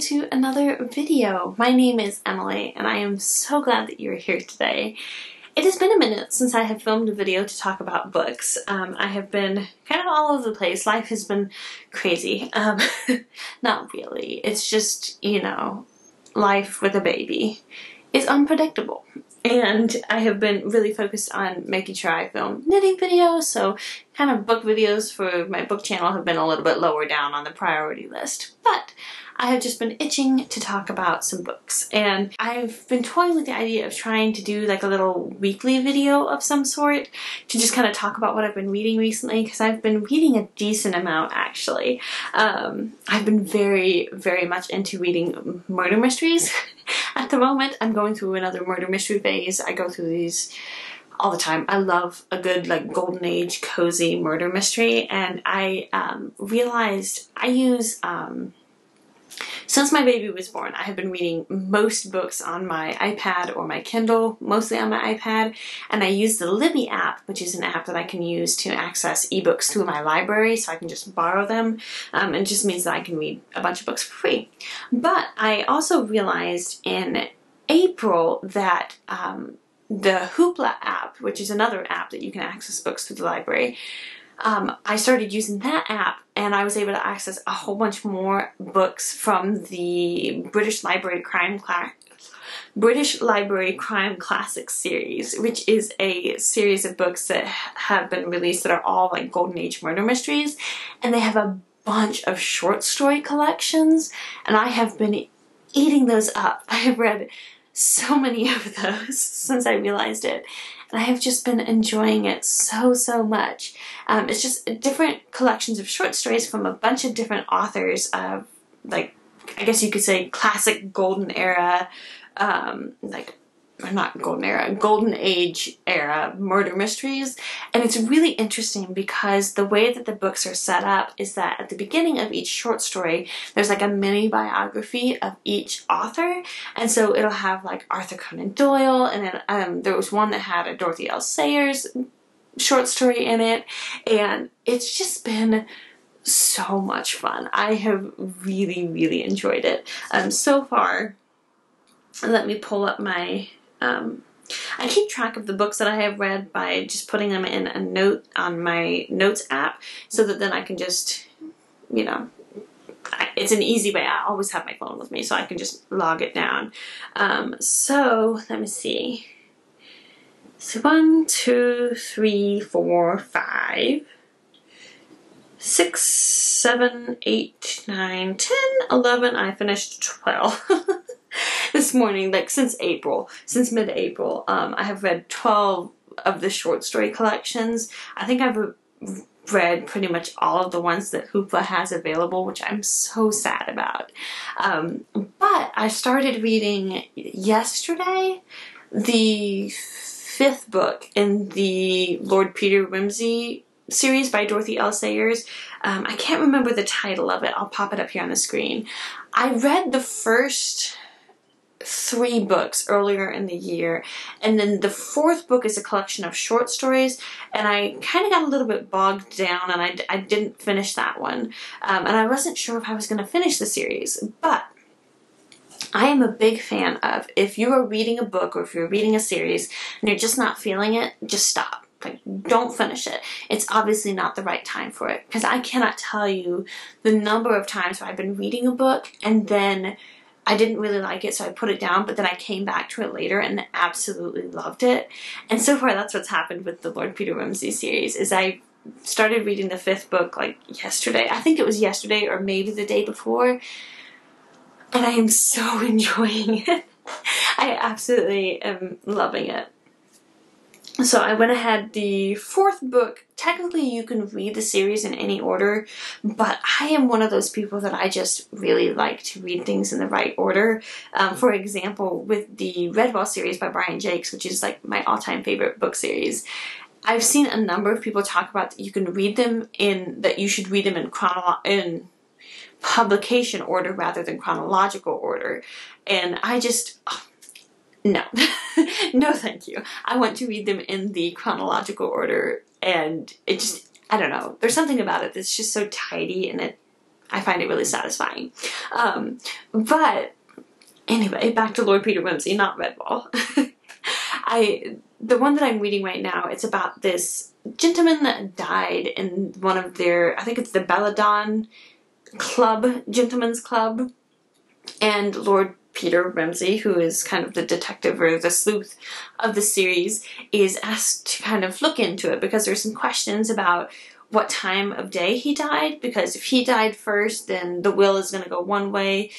to another video. My name is Emily and I am so glad that you're here today. It has been a minute since I have filmed a video to talk about books. I have been kind of all over the place. Life has been crazy. Not really. It's just, you know, life with a baby is unpredictable. And I have been really focused on making sure I film knitting videos, so kind of book videos for my book channel have been a little bit lower down on the priority list. But I have just been itching to talk about some books, and I've been toying with the idea of trying to do like a little weekly video of some sort to just kind of talk about what I've been reading recently, because I've been reading a decent amount actually. I've been very much into reading murder mysteries. At the moment, I'm going through another murder mystery phase. I go through these all the time. I love a good like golden age cozy murder mystery, and I realized I use since my baby was born, I have been reading most books on my iPad or my Kindle, mostly on my iPad, and I use the Libby app, which is an app that I can use to access ebooks through my library, so I can just borrow them. It just means that I can read a bunch of books for free. But I also realized in April that the Hoopla app, which is another app that you can access books through the library, I started using that app and I was able to access a whole bunch more books from the British Library Crime Classics series, which is a series of books that have been released that are all like golden age murder mysteries, and they have a bunch of short story collections, and I have been eating those up. I have read so many of those since I realized it, and I have just been enjoying it so much. It's just different collections of short stories from a bunch of different authors of, like, I guess you could say classic golden era, or not golden era, golden age era murder mysteries. And it's really interesting because the way that the books are set up is that at the beginning of each short story, there's like a mini biography of each author. And so it'll have like Arthur Conan Doyle, and then there was one that had a Dorothy L. Sayers short story in it. And it's just been so much fun. I have really enjoyed it. So far, let me pull up my I keep track of the books that I have read by just putting them in a note on my notes app, so that then I can just, you know, it's an easy way. I always have my phone with me, so I can just log it down. So let me see. So 1, 2, 3, 4, 5, 6, 7, 8, 9, 10, 11. I finished 12. This morning, like since mid-April, I have read 12 of the short story collections. I think I've read pretty much all of the ones that Hoopla has available, which I'm so sad about. But I started reading yesterday the 5th book in the Lord Peter Wimsey series by Dorothy L. Sayers. I can't remember the title of it. I'll pop it up here on the screen. I read the first 3 books earlier in the year, and then the 4th book is a collection of short stories, and I kind of got a little bit bogged down and I didn't finish that one, and I wasn't sure if I was going to finish the series. But I am a big fan of, if you are reading a book or if you're reading a series and you're just not feeling it, just stop. Like, don't finish it. It's obviously not the right time for it, because I cannot tell you the number of times where I've been reading a book and then I didn't really like it, so I put it down, but then I came back to it later and absolutely loved it. And so far, that's what's happened with the Lord Peter Wimsey series, is I started reading the 5th book like yesterday. I think it was yesterday or maybe the day before. And I am so enjoying it. I absolutely am loving it. So I went ahead, the 4th book, technically you can read the series in any order, but I am one of those people that I just really like to read things in the right order. For example, with the Redwall series by Brian Jacques, which is like my all-time favorite book series, I've seen a number of people talk about that you can read them that you should read them in publication order rather than chronological order. And I just... no. No thank you. I want to read them in the chronological order, and it just, I don't know, there's something about it that's just so tidy, and I find it really satisfying. But anyway, back to Lord Peter Wimsey, not Redwall. The one that I'm reading right now, it's about this gentleman that died in one of their, I think it's the Belladon Club, Gentleman's Club, and Lord Peter Wimsey, who is kind of the detective or the sleuth of the series, is asked to kind of look into it because there's some questions about what time of day he died, because if he died first, then the will is going to go one way,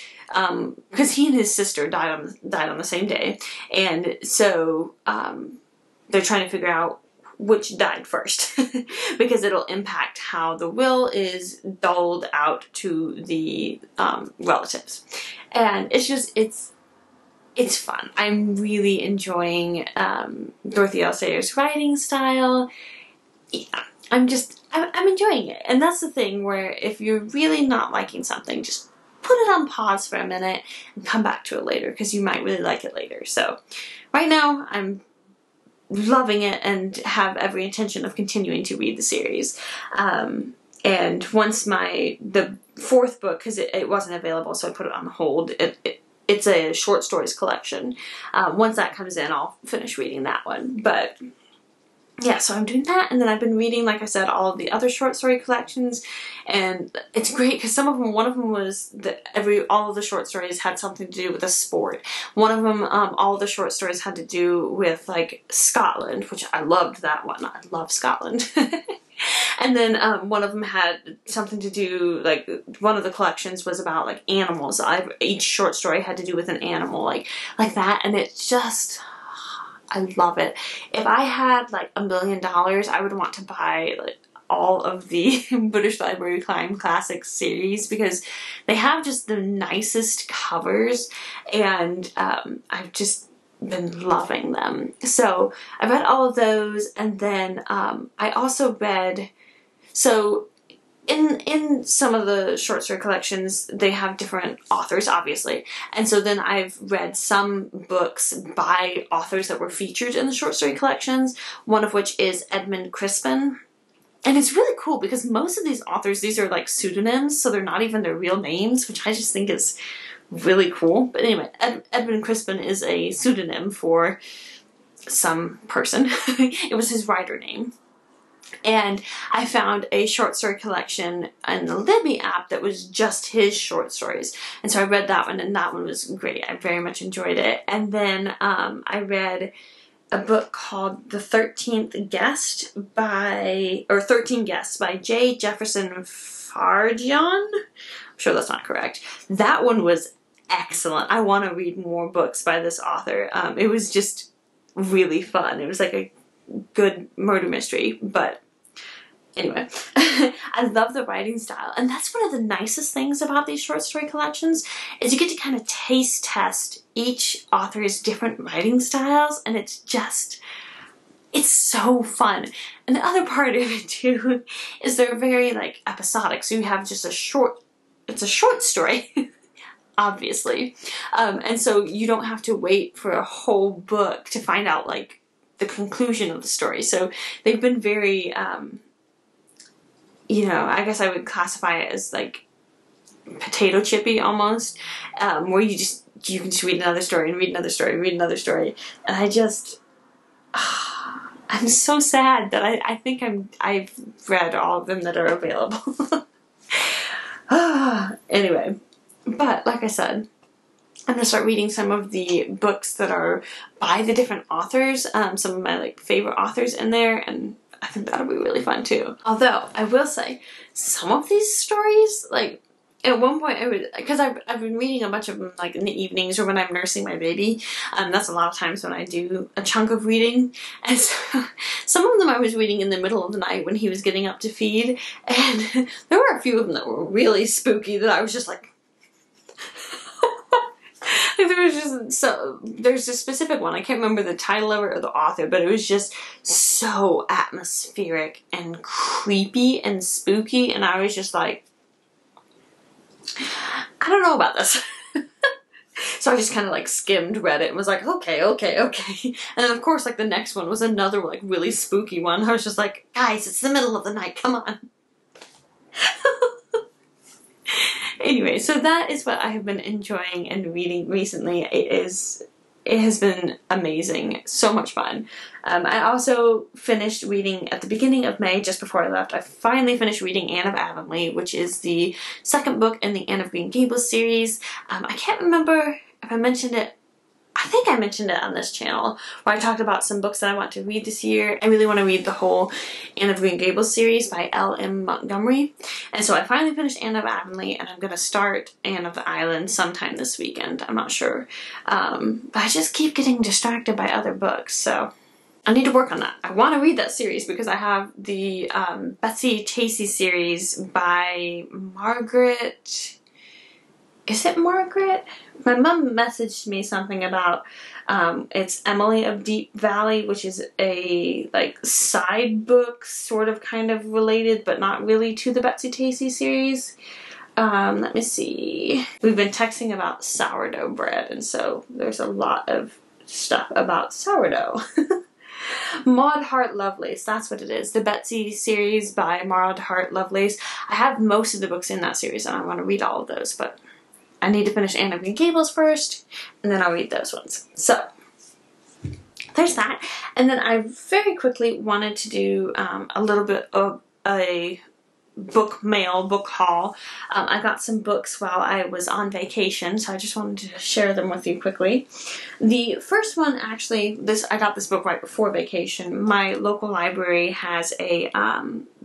because he and his sister died on the same day, and so they're trying to figure out which died first because it'll impact how the will is doled out to the relatives. And it's just, it's fun. I'm really enjoying Dorothy L. Sayers' writing style. Yeah, I'm enjoying it. And that's the thing where if you're really not liking something, just put it on pause for a minute and come back to it later, because you might really like it later. So right now I'm loving it and have every intention of continuing to read the series. And once the fourth book, because it wasn't available, so I put it on hold. It's a short stories collection. Once that comes in, I'll finish reading that one. But yeah, so I'm doing that, and then I've been reading, like I said, all of the other short story collections, and it's great because one of them was all of the short stories had something to do with a sport. One of them, all of the short stories had to do with like Scotland, which I loved that one. I love Scotland. And then one of them had something to do, like one of the collections was about like animals. Each short story had to do with an animal, like that, and it's just, I love it. If I had like $1 million, I would want to buy like all of the British Library Crime Classics series because they have just the nicest covers, and I've just been loving them. So I read all of those, and then I also read, so in some of the short story collections, they have different authors, obviously. And so then I've read some books by authors that were featured in the short story collections, one of which is Edmund Crispin. And it's really cool because most of these authors, these are like pseudonyms, so they're not even their real names, which I just think is really cool. But anyway, Edmund Crispin is a pseudonym for some person. It was his writer name. And I found a short story collection in the Libby app that was just his short stories. And so I read that one, and that one was great. I very much enjoyed it. And then I read a book called The 13th Guest 13 Guests by J. Jefferson Farjeon. I'm sure that's not correct. That one was excellent. I want to read more books by this author. It was just really fun. It was like a good murder mystery, but anyway, I love the writing style, and that's one of the nicest things about these short story collections is you get to kind of taste test each author's different writing styles, and it's so fun. And the other part of it too is they're very like episodic, so you have just it's a short story obviously, and so you don't have to wait for a whole book to find out like the conclusion of the story. So they've been very, I guess I would classify it as like potato chippy almost, where you can just read another story and read another story and read another story. And I'm so sad that I think I've read all of them that are available. Anyway, but like I said, I'm going to start reading some of the books that are by the different authors, some of my like favorite authors in there, and I think that'll be really fun too. Although, I will say, some of these stories, like, at one point because I've been reading a bunch of them like in the evenings or when I'm nursing my baby. That's a lot of times when I do a chunk of reading. And so, some of them I was reading in the middle of the night when he was getting up to feed, and there were a few of them that were really spooky that I was just like, there's a specific one, I can't remember the title of it or the author, but it was just so atmospheric and creepy and spooky, and I was just like, I don't know about this. So I just kind of like skimmed, read it, and was like, okay. And then of course like the next one was another like really spooky one. I was just like, guys, it's the middle of the night, come on. Anyway, so that is what I have been enjoying and reading recently. It has been amazing. So much fun. I also finished reading at the beginning of May, just before I left. I finally finished reading Anne of Avonlea, which is the second book in the Anne of Green Gables series. I can't remember if I mentioned it. I think I mentioned it on this channel where I talked about some books that I want to read this year. I really want to read the whole Anne of Green Gables series by L.M. Montgomery. And so I finally finished Anne of Avonlea, and I'm going to start Anne of the Island sometime this weekend. I'm not sure. But I just keep getting distracted by other books, so I need to work on that. I want to read that series because I have the Betsy Tacy series by Margaret... Is it Margaret? My mom messaged me something about it's Emily of Deep Valley, which is a like side book, sort of kind of related, but not really to the Betsy Tacy series. Let me see. We've been texting about sourdough bread, and so there's a lot of stuff about sourdough. Maud Hart Lovelace, that's what it is. The Betsy series by Maud Hart Lovelace. I have most of the books in that series, and I want to read all of those, but I need to finish Anne of Green Gables first, and then I'll read those ones. So, there's that. And then I very quickly wanted to do a little bit of a book haul. I got some books while I was on vacation, so I just wanted to share them with you quickly. The first one, actually, I got this book right before vacation. My local library has a,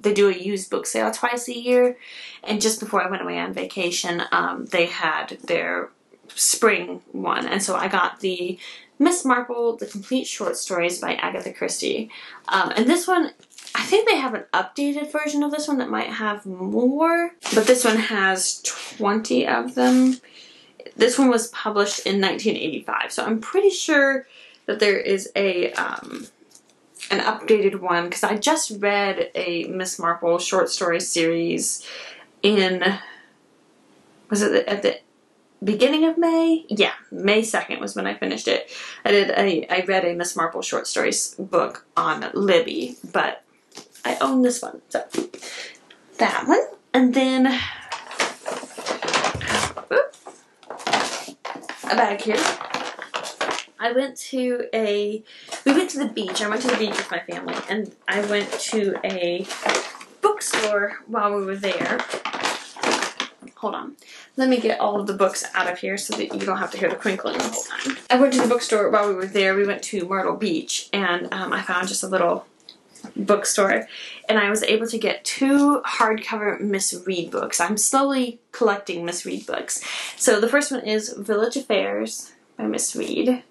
they do a used book sale twice a year, and just before I went away on vacation, they had their spring one, and so I got the Miss Marple, The Complete Short Stories by Agatha Christie. And this one, I think they have an updated version of this one that might have more, but this one has 20 of them. This one was published in 1985, so I'm pretty sure that there is a an updated one, because I just read a Miss Marple short story series in, was it at the beginning of May? Yeah, May 2nd was when I finished it. I read a Miss Marple short stories book on Libby, but I own this one, so that one. And then a bag here. We went to the beach. I went to the beach with my family, and I went to a bookstore while we were there. Hold on. Let me get all of the books out of here so that you don't have to hear the crinkling the whole time. I went to the bookstore while we were there. We went to Myrtle Beach, and I found just a little bookstore, and I was able to get 2 hardcover Miss Read books. I'm slowly collecting Miss Read books. So the first one is Village Affairs by Miss Read.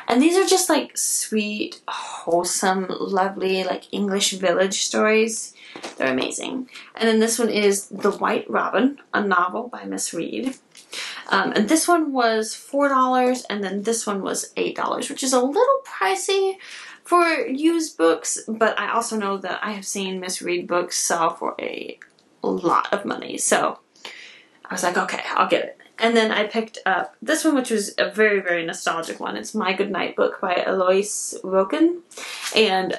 And these are just like sweet, wholesome, lovely, like English village stories. They're amazing. And then this one is The White Robin, a novel by Miss Read. And this one was $4, and then this one was $8, which is a little pricey for used books, but I also know that I have seen Miss Read books sell for a lot of money, so I was like, okay, I'll get it. And then I picked up this one, which was a very, very nostalgic one. It's My Goodnight Book by Eloise Roken, and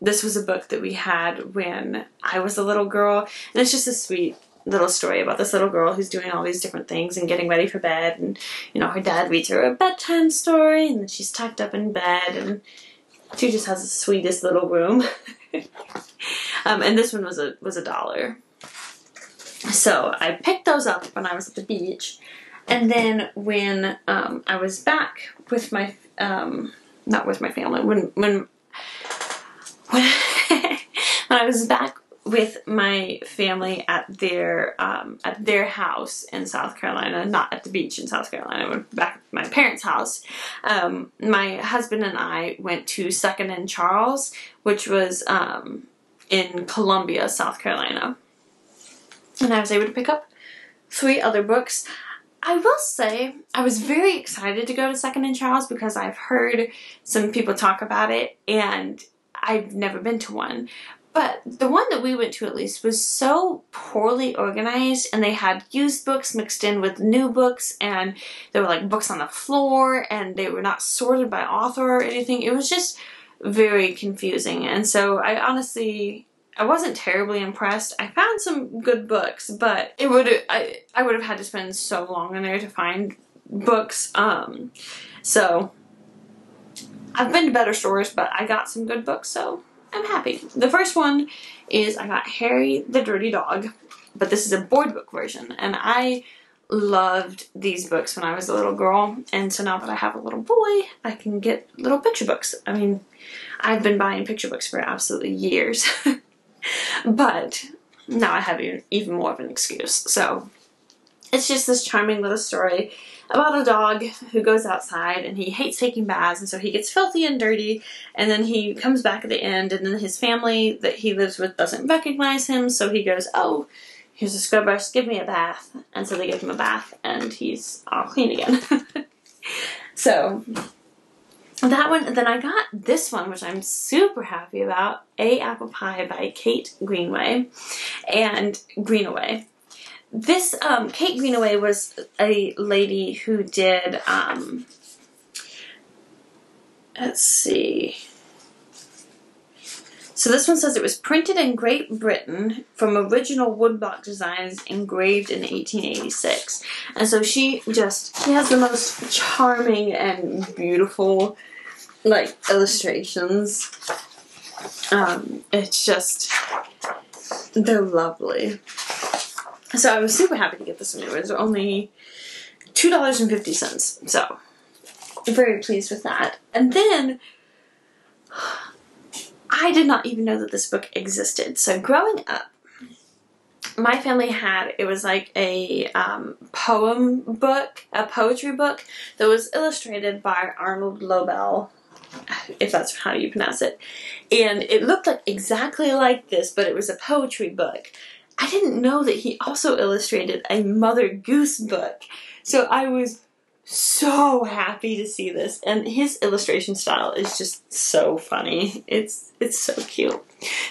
this was a book that we had when I was a little girl, and it's just a sweet little story about this little girl who's doing all these different things and getting ready for bed, and, you know, her dad reads her a bedtime story, and then she's tucked up in bed, and she just has the sweetest little room. And this one was $1. So I picked those up when I was at the beach, and then when I was back with my not with my family, when I was back with my family at their house in South Carolina, not at the beach in South Carolina, I went back to my parents' house. My husband and I went to Second and Charles, which was in Columbia, South Carolina. And I was able to pick up 3 other books. I will say, I was very excited to go to Second and Charles because I've heard some people talk about it, and I've never been to one. But the one that we went to, at least, was so poorly organized, and they had used books mixed in with new books, and there were like books on the floor, and they were not sorted by author or anything. It was just very confusing, and so I I wasn't terribly impressed. I found some good books, but I would have had to spend so long in there to find books. So I've been to better stores, but I got some good books, so I'm happy. The first one is I got Harry the Dirty Dog, but this is a board book version, and I loved these books when I was a little girl, and so now that I have a little boy, I can get little picture books. I mean, I've been buying picture books for absolutely years, but now I have even more of an excuse. So it's just this charming little story about a dog who goes outside and he hates taking baths, and so he gets filthy and dirty, and then he comes back at the end, and then his family that he lives with doesn't recognize him, so he goes, oh, here's a scrub brush, give me a bath. And so they give him a bath, and he's all clean again. So that one, then I got this one, which I'm super happy about, A Apple Pie by Kate Greenaway. This, Kate Greenaway was a lady who did, let's see. So this one says it was printed in Great Britain from original woodblock designs engraved in 1886. And so she has the most charming and beautiful, like, illustrations. It's just, they're lovely. So I was super happy to get this one. It was only $2.50. So, very pleased with that. And then, I did not even know that this book existed. So growing up, my family had, it was like a poem book, a poetry book that was illustrated by Arnold Lobel, if that's how you pronounce it. And it looked like exactly like this, but it was a poetry book. I didn't know that he also illustrated a Mother Goose book. So I was so happy to see this, and his illustration style is just so funny. It's so cute.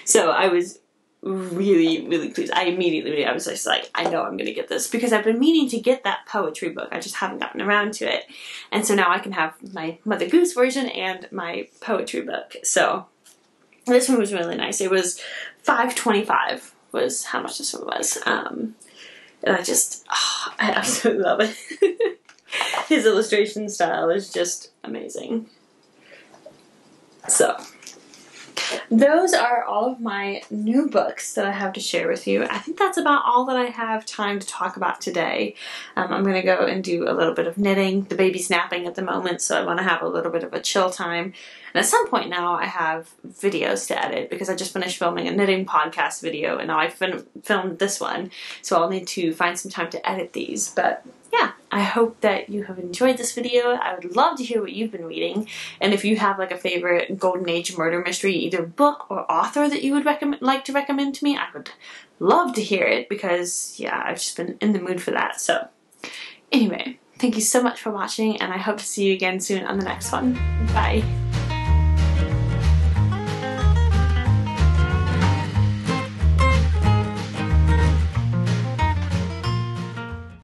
So I was really, really pleased. I was just like, I know I'm gonna get this, because I've been meaning to get that poetry book. I just haven't gotten around to it. And so now I can have my Mother Goose version and my poetry book. So this one was really nice. It was $5.25 was how much this one was. And I absolutely love it. His illustration style is just amazing. So, those are all of my new books that I have to share with you. I think that's about all that I have time to talk about today. I'm going to go and do a little bit of knitting. The baby's napping at the moment, so I want to have a little bit of a chill time. And at some point now, I have videos to edit, because I just finished filming a knitting podcast video, and now I filmed this one. So I'll need to find some time to edit these. But yeah, I hope that you have enjoyed this video. I would love to hear what you've been reading, and if you have like a favorite Golden Age murder mystery, either book or author that you would like to recommend to me, I would love to hear it, because yeah, I've just been in the mood for that. So anyway, thank you so much for watching, and I hope to see you again soon on the next one. Bye.